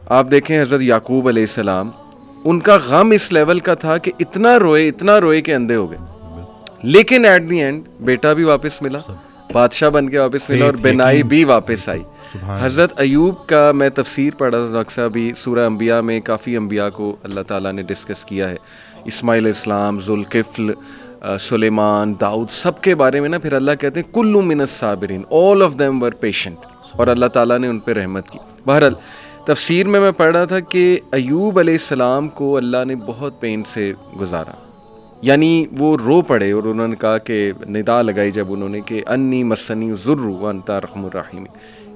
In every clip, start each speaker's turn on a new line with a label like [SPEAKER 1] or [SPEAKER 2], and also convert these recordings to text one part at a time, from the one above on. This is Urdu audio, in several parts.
[SPEAKER 1] آپ دیکھیں حضرت یعقوب علیہ السلام، ان کا غم اس لیول کا تھا کہ اتنا روئے کہ اندھے ہو گئے، لیکن ایٹ دی اینڈ بیٹا بھی واپس ملا، بادشاہ بن کے واپس ملا، اور بینائی بھی واپس آئی. حضرت ایوب کا میں تفسیر پڑھا تھا ڈاکٹر صاحب، بھی سورہ انبیاء میں کافی انبیاء کو اللہ تعالیٰ نے ڈسکس کیا ہے، اسماعیل علیہ السلام، ذوالکفل، سلیمان، داؤد، سب کے بارے میں نا پھر اللہ کہتے ہیں کل من الصابرین، all of them were patient, اور اللہ تعالیٰ نے ان پہ رحمت کی. بہرحال تفسیر میں پڑھ رہا تھا کہ ایوب علیہ السلام کو اللہ نے بہت پین سے گزارا، یعنی وہ رو پڑے، اور انہوں نے کہا کہ ندا لگائی جب انہوں نے کہ انی مسنی الضر وانت ارحم الراحمین،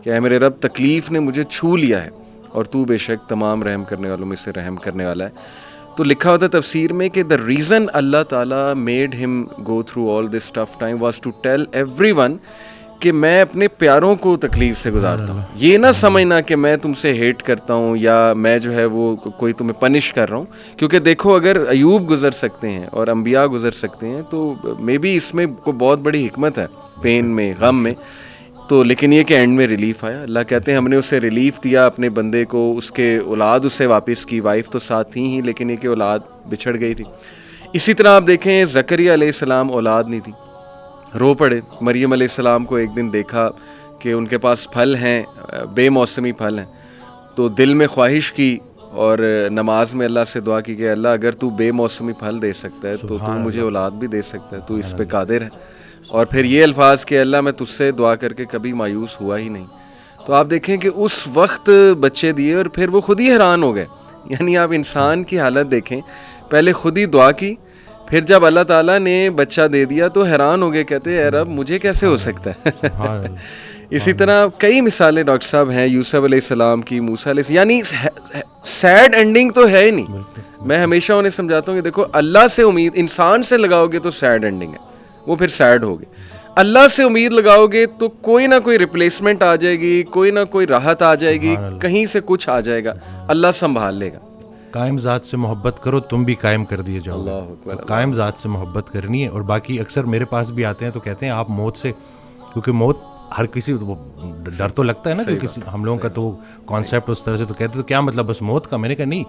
[SPEAKER 1] کہ اے میرے رب تکلیف نے مجھے چھو لیا ہے اور تو بے شک تمام رحم کرنے والوں میں سے رحم کرنے والا ہے. تو لکھا ہوتا ہے تفسیر میں کہ the reason اللہ تعالیٰ made him go through all this tough time was to tell everyone کہ میں اپنے پیاروں کو تکلیف سے گزارتا ہوں. یہ نہ سمجھنا کہ میں تم سے ہیٹ کرتا ہوں یا میں جو ہے وہ کوئی تمہیں پنش کر رہا ہوں، کیونکہ دیکھو اگر ایوب گزر سکتے ہیں اور انبیاء گزر سکتے ہیں تو مے بی اس میں کوئی بہت بڑی حکمت ہے، پین میں، غم میں. تو لیکن یہ کہ اینڈ میں ریلیف آیا. اللہ کہتے ہیں ہم نے اسے ریلیف دیا اپنے بندے کو، اس کے اولاد اسے واپس کی، وائف تو ساتھ تھی ہی لیکن یہ کہ اولاد بچھڑ گئی تھی. اسی طرح آپ دیکھیں زکریا علیہ السلام اولاد نہیں تھی، رو پڑے. مریم علیہ السلام کو ایک دن دیکھا کہ ان کے پاس پھل ہیں، بے موسمی پھل ہیں، تو دل میں خواہش کی اور نماز میں اللہ سے دعا کی کہ اللہ اگر تو بے موسمی پھل دے سکتا ہے تو مجھے اولاد بھی دے سکتا ہے، تو اس پہ قادر ہے. اور پھر یہ الفاظ کہ اللہ میں تجھ سے دعا کر کے کبھی مایوس ہوا ہی نہیں. تو آپ دیکھیں کہ اس وقت بچے دیے اور پھر وہ خود ہی حیران ہو گئے. یعنی آپ انسان کی حالت دیکھیں، پہلے خود ہی دعا کی، پھر جب اللہ تعالیٰ نے بچہ دے دیا تو حیران ہو گئے، کہتے اے رب مجھے کیسے ہو سکتا ہے. اسی طرح کئی مثالیں ڈاکٹر صاحب ہیں، یوسف علیہ السلام کی، موسیٰ علیہ السلام، یعنی سیڈ اینڈنگ تو ہے ہی نہیں. میں ہمیشہ انہیں سمجھاتا ہوں کہ دیکھو اللہ سے امید انسان سے لگاؤ گے تو سیڈ اینڈنگ ہے، وہ پھر سیڈ ہوگی. اللہ سے امید لگاؤ گے تو کوئی نہ کوئی ریپلیسمنٹ آ جائے گی، کوئی نہ کوئی راحت آ جائے گی، کہیں سے کچھ آ جائے گا، اللہ سنبھال لے گا.
[SPEAKER 2] قائم ذات سے محبت کرو تم بھی قائم کر دیے جاؤ. تو قائم ذات سے محبت کرنی ہے. اور باقی اکثر میرے پاس بھی آتے ہیں تو کہتے ہیں آپ موت سے، کیونکہ موت ہر کسی ڈر تو لگتا ہے نا کہ کسی ہم لوگوں کا تو کانسیپٹ اس طرح سے، تو کہتے تو کیا مطلب بس موت کا. میں نے کہا نہیں،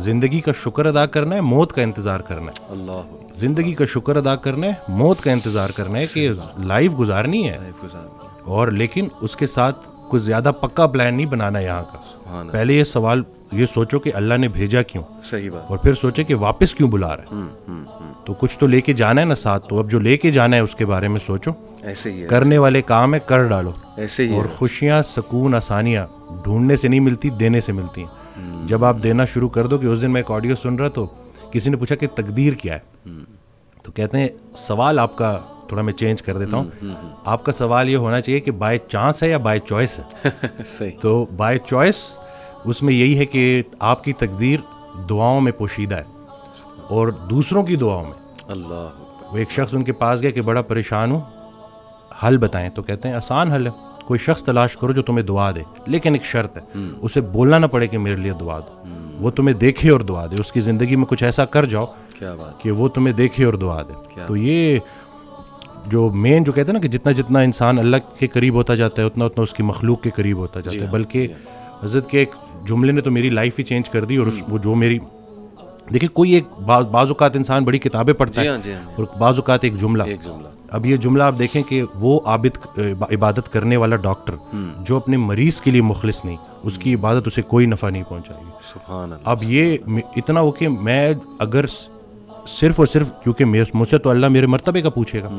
[SPEAKER 2] زندگی کا شکر ادا کرنا ہے، موت کا انتظار کرنا ہے. اللہ، زندگی کا شکر ادا کرنا ہے، موت کا انتظار کرنا ہے کہ لائف گزارنی ہے، اور لیکن اس کے ساتھ کچھ زیادہ پکا پلان نہیں بنانا یہاں کا. پہلے یہ سوال یہ سوچو کہ اللہ نے بھیجا کیوں،
[SPEAKER 1] صحیح بات، اور
[SPEAKER 2] پھر سوچے کہ واپس کیوں بلا رہا ہے. تو کچھ تو لے کے جانا ہے نا ساتھ، تو اب جو لے کے جانا ہے اس کے بارے میں سوچو.
[SPEAKER 1] ایسے ہی ہے،
[SPEAKER 2] کرنے والے کام ہے کر ڈالو.
[SPEAKER 1] ایسے ہی.
[SPEAKER 2] اور خوشیاں، سکون، آسانیاں ڈھونڈنے سے نہیں ملتی، دینے سے ملتی ہیں. جب آپ دینا شروع کر دو. کہ اس دن میں ایک آڈیو سن رہا تو کسی نے پوچھا کہ تقدیر کیا ہے، تو کہتے ہیں سوال آپ کا تھوڑا میں چینج کر دیتا ہوں، آپ کا سوال یہ ہونا چاہیے کہ بائی چانس ہے یا بائی چوائس ہے. تو بائی چوائس اس میں یہی ہے کہ آپ کی تقدیر دعاؤں میں پوشیدہ ہے اور دوسروں کی دعاؤں میں. اللہ، وہ ایک شخص ان کے پاس گیا کہ بڑا پریشان ہوں، حل بتائیں. تو کہتے ہیں آسان حل ہے، کوئی شخص تلاش کرو جو تمہیں دعا دے، لیکن ایک شرط ہے، اسے بولنا نہ پڑے کہ میرے لیے دعا دو، وہ تمہیں دیکھے اور دعا دے. اس کی زندگی میں کچھ ایسا کر جاؤ کہ وہ تمہیں دیکھے اور دعا دے. تو یہ جو مین جو کہتے ہیں نا کہ جتنا جتنا انسان اللہ کے قریب ہوتا جاتا ہے اتنا اتنا اس کی مخلوق کے قریب ہوتا جاتا ہے. بلکہ حضرت کے ایک جملے نے تو میری لائف ہی چینج کر دی. اور وہ جو میری دیکھیں کوئی ایک بعض اوقات انسان بڑی کتابیں پڑھتا ہے اور بعض اوقات ایک جملہ. اب یہ جملہ آپ دیکھیں کہ وہ عابد عبادت کرنے والا ڈاکٹر جو اپنے مریض کے لیے مخلص نہیں، اس کی عبادت اسے کوئی نفع نہیں پہنچائے گی. سبحان اللہ. اب یہ اتنا ہو کہ میں اگر صرف اور صرف کیونکہ مجھ سے تو اللہ میرے مرتبے کا پوچھے گا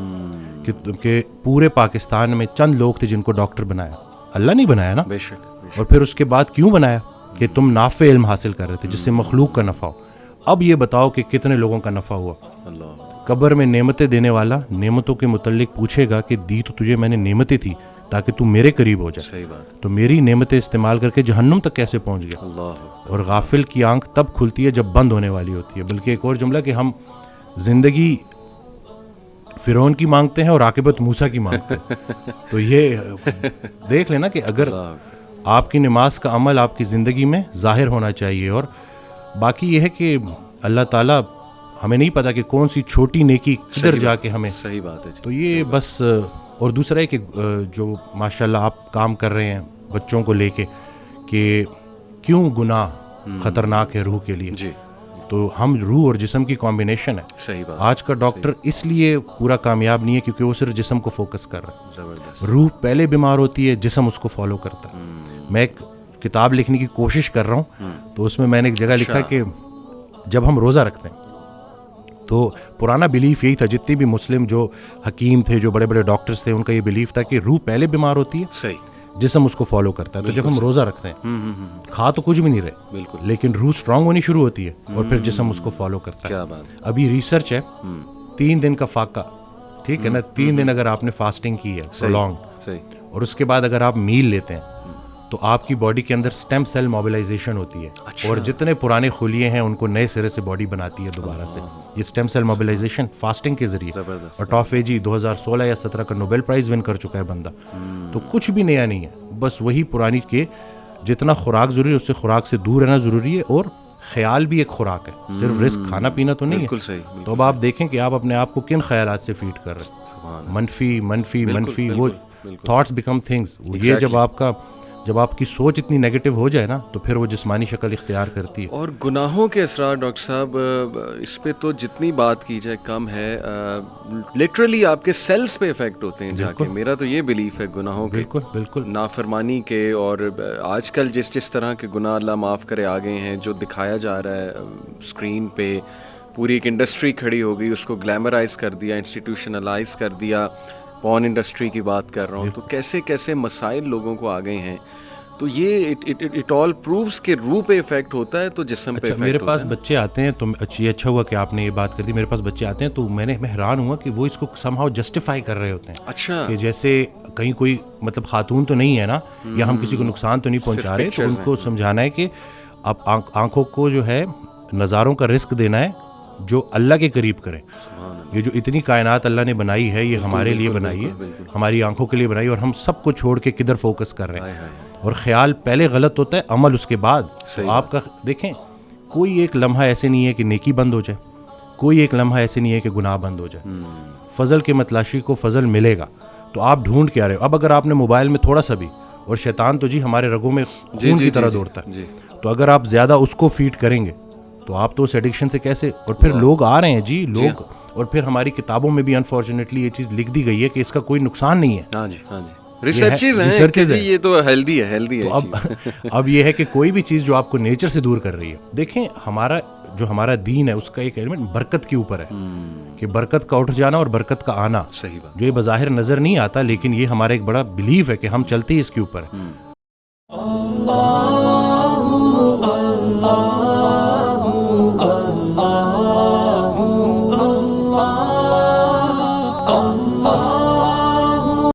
[SPEAKER 2] کہ پورے پاکستان میں چند لوگ تھے جن کو ڈاکٹر بنایا، اللہ نہیں بنایا نا. بے شک. اور پھر اس کے بعد کیوں بنایا؟ کہ تم نافع علم حاصل کر رہے تھے جس سے مخلوق کا نفع ہو. اب یہ بتاؤ کہ کتنے لوگوں کا نفع ہوا. قبر میں نعمتیں دینے والا نعمتوں کے متعلق پوچھے گا کہ دی تو تجھے میں نے نعمتیں تھی تاکہ تو میرے قریب ہو جائے. صحیح بات. تو میری نعمتیں استعمال کر کے جہنم تک کیسے پہنچ گیا. اور غافل کی آنکھ تب کھلتی ہے جب بند ہونے والی ہوتی ہے. بلکہ ایک اور جملہ کہ ہم زندگی فرعون کی مانگتے ہیں اور عاقبت موسیٰ کی مانگتے ہیں. تو یہ دیکھ لینا کہ اگر آپ کی نماز کا عمل آپ کی زندگی میں ظاہر ہونا چاہیے. اور باقی یہ ہے کہ اللہ تعالیٰ ہمیں نہیں پتا کہ کون سی چھوٹی نیکی کدھر جا کے ہمیں. صحیح بات ہے. تو یہ بس. اور دوسرا ہے کہ جو ماشاءاللہ آپ کام کر رہے ہیں بچوں کو لے کے کہ کیوں گناہ خطرناک ہے روح کے لیے.
[SPEAKER 1] جی
[SPEAKER 2] تو ہم روح اور جسم کی کمبینیشن ہے.
[SPEAKER 1] صحیح بات.
[SPEAKER 2] آج کا ڈاکٹر اس لیے پورا کامیاب نہیں ہے کیونکہ وہ صرف جسم کو فوکس کر رہا ہے.
[SPEAKER 1] زبردست.
[SPEAKER 2] روح پہلے بیمار ہوتی ہے, جسم اس کو فالو کرتا ہے. میں ایک کتاب لکھنے کی کوشش کر رہا ہوں, تو اس میں میں نے ایک جگہ لکھا کہ جب ہم روزہ رکھتے ہیں تو پرانا بلیف یہی تھا, جتنی بھی مسلم جو حکیم تھے, جو بڑے بڑے ڈاکٹرز تھے, ان کا یہ بلیف تھا کہ روح پہلے بیمار ہوتی ہے,
[SPEAKER 1] صحیح,
[SPEAKER 2] جسم اس کو فالو کرتا ہے. تو جب ہم روزہ رکھتے ہیں کھا تو کچھ بھی نہیں رہے,
[SPEAKER 1] بالکل,
[SPEAKER 2] لیکن روح اسٹرانگ ہونی شروع ہوتی ہے اور پھر جسم اس کو فالو کرتا ہے.
[SPEAKER 1] کیا بات ہے.
[SPEAKER 2] ابھی ریسرچ ہے 3 دن کا فاقہ, ٹھیک ہے نا, 3 دن اگر آپ نے فاسٹنگ کی ہے پرولونگ,
[SPEAKER 1] صحیح,
[SPEAKER 2] اور اس کے بعد اگر آپ میل لیتے ہیں تو آپ کی باڈی کے اندر سٹیم سیل موبلائزیشن ہوتی ہے, اور جتنے پرانے خلیے ہیں ان کو نئے سرے سے باڈی بناتی ہے دوبارہ سے. یہ سٹیم سیل موبلائزیشن فاسٹنگ کے ذریعے. اور ٹافیجی 2016 یا 17 کا نوبیل پرائز ون کر چکا ہے بندہ. تو کچھ بھی نیا نہیں ہے, بس وہی پرانی کے جتنا خوراک ضروری ہے اس سے خوراک سے دور رہنا ضروری ہے, اور خیال بھی ایک خوراک ہے, صرف رزق کھانا پینا تو نہیں ہے.
[SPEAKER 1] بالکل صحیح.
[SPEAKER 2] تو اب آپ دیکھیں کہ آپ اپنے آپ کو کن خیالات سے فیڈ کر رہے ہیں. منفی منفی منفی, وہ تھاٹس بیکم تھنگس. یہ جب آپ کی سوچ اتنی نیگیٹو ہو جائے نا تو پھر وہ جسمانی شکل اختیار کرتی ہے.
[SPEAKER 1] اور گناہوں کے اثرات ڈاکٹر صاحب, اس پہ تو جتنی بات کی جائے کم ہے. لٹرلی آپ کے سیلز پہ افیکٹ ہوتے ہیں جا کے. میرا تو یہ بلیف ہے گناہوں کے,
[SPEAKER 2] بالکل بالکل,
[SPEAKER 1] نافرمانی کے, اور آج کل جس طرح کے گناہ اللہ معاف کرے آ گئے ہیں, جو دکھایا جا رہا ہے اسکرین پہ, پوری ایک انڈسٹری کھڑی ہو گئی, اس کو گلیمرائز کر دیا, انسٹیٹیوشنلائز کر دیا. پورن انڈسٹری کی بات کر رہا ہوں, تو کیسے کیسے مسائل لوگوں کو آ گئے ہیں. تو یہ اٹ آل پرووز کہ روح پہ افیکٹ ہوتا ہے تو جسم پہ افیکٹ ہوتا ہے.
[SPEAKER 2] میرے پاس بچے آتے ہیں, تو اچھا ہوا کہ آپ نے یہ بات کر دی. میرے پاس بچے آتے ہیں تو میں حیران ہوا کہ وہ اس کو سم ہاؤ جسٹیفائی کر رہے ہوتے ہیں.
[SPEAKER 1] اچھا,
[SPEAKER 2] کہ جیسے کہیں کوئی مطلب خاتون تو نہیں ہے نا, یا ہم کسی کو نقصان تو نہیں پہنچا رہے, تو ان کو سمجھانا ہے کہ اب آنکھوں کو جو ہے نظاروں کا رزق دینا ہے جو اللہ کے قریب کریں. یہ جو اتنی کائنات اللہ نے بنائی ہے, یہ ہمارے لیے بنائی ہے, ہماری آنکھوں کے لیے بنائی ہے, اور ہم سب کو چھوڑ کے کدھر فوکس کر رہے ہیں. اور خیال پہلے غلط ہوتا ہے, عمل اس کے بعد. آپ کا دیکھیں, کوئی ایک لمحہ ایسے نہیں ہے کہ نیکی بند ہو جائے, کوئی ایک لمحہ ایسے نہیں ہے کہ گناہ بند ہو جائے. فضل کے متلاشی کو فضل ملے گا, تو آپ ڈھونڈ کے آ رہے ہو. اب اگر آپ نے موبائل میں تھوڑا سا بھی, اور شیطان تو جی ہمارے رگوں میں خون کی طرح دوڑتا ہے, تو اگر آپ زیادہ اس کو فیڈ کریں گے تو آپ تو اس ایڈکشن سے کیسے. اور پھر لوگ آ رہے ہیں جی, لوگ, اور پھر ہماری کتابوں میں بھی انفارچونیٹلی یہ چیز لکھ دی گئی ہے کہ اس کا کوئی نقصان نہیں ہے.
[SPEAKER 1] ہاں جی, ہاں جی, ریسرچز ہیں, یہ تو ہیلدی ہے.
[SPEAKER 2] اب یہ ہے کہ کوئی بھی چیز جو آپ کو نیچر سے دور کر رہی ہے. دیکھیں ہمارا دین ہے, اس کا ایک ایلیمنٹ برکت کے اوپر ہے, کہ برکت کا اٹھ جانا اور برکت کا آنا.
[SPEAKER 1] صحیح بات.
[SPEAKER 2] جو یہ بظاہر نظر نہیں آتا, لیکن یہ ہمارا ایک بڑا بلیف ہے کہ ہم چلتے ہی اس کے اوپر ہے.